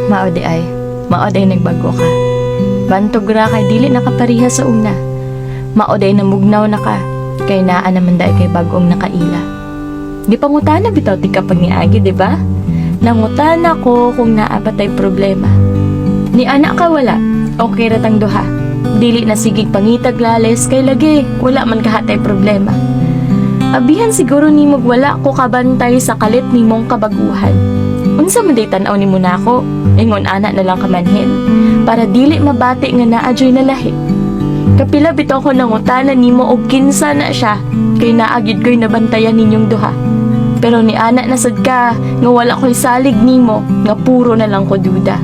Maoday nagbago ka. Bantog ra kay dili nakapariha sa una. Maoday namugnaw na ka, kay naa naman dahil kay bagong nakaila. Di pangutana bitaw ti kapag niagi, di ba? Nangutana ko kung naa ba tay problema. Ni anak ka wala, okay ratang duha. Dili na sigig pangitag lales, kay lagi, wala man kahatay problema. Abihan siguro nimog wala ko kabantay sa kalit nimong kabaguhan. Unsa man day tan-aw nimo nako, ingon ana na lang kamanhin, para dili mabati nga naa joy na lahi. Kapila bitaw ko nangutana nimo og kinsa na siya, kay naagid ko'y nabantayan ninyong duha. Pero ni ana na sad ka nga wala ko'y salig nimo, nga puro na lang ko duda.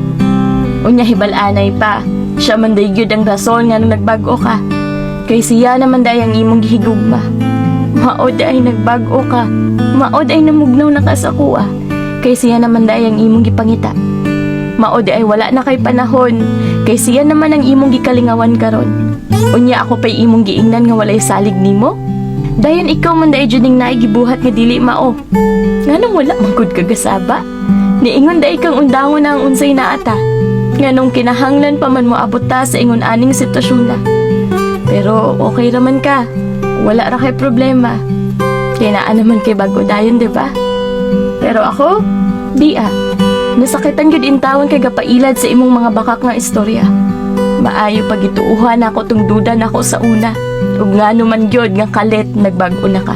Unya hibal-anay pa, siya man day gyud ang rason nga nung nagbago ka. Kay siya naman day ang imong gihigugma. Maod ay nagbago ka, maod ay namugnaw na ka sa kuha. Kay siya naman day ang imong gipangita. Maod ay wala na kay panahon, kay siya naman ang imong gikalingawan karon. Unya ako pa'y imong giingnan nga walay salig nimo? Dayon ikaw man day jud ning naigibuhat nga dili mao. Nganong wala magud kagasaba? Niingon day kang undangon na ang unsay naata. Nganong kinahanglan pa man mo abot ta sa ingon aning sitwasyon na. Pero okay raman ka. Wala ra kay problema. Kaya naa naman kay bago dayon, di ba? Pero ako, di nasakitan gyud intawon kay gapailad sa imong mga bakak nga istorya. Maayo pagituuhan ako tung duda nako sa una. Ug ngano man gyud nga kalit nagbago na ka.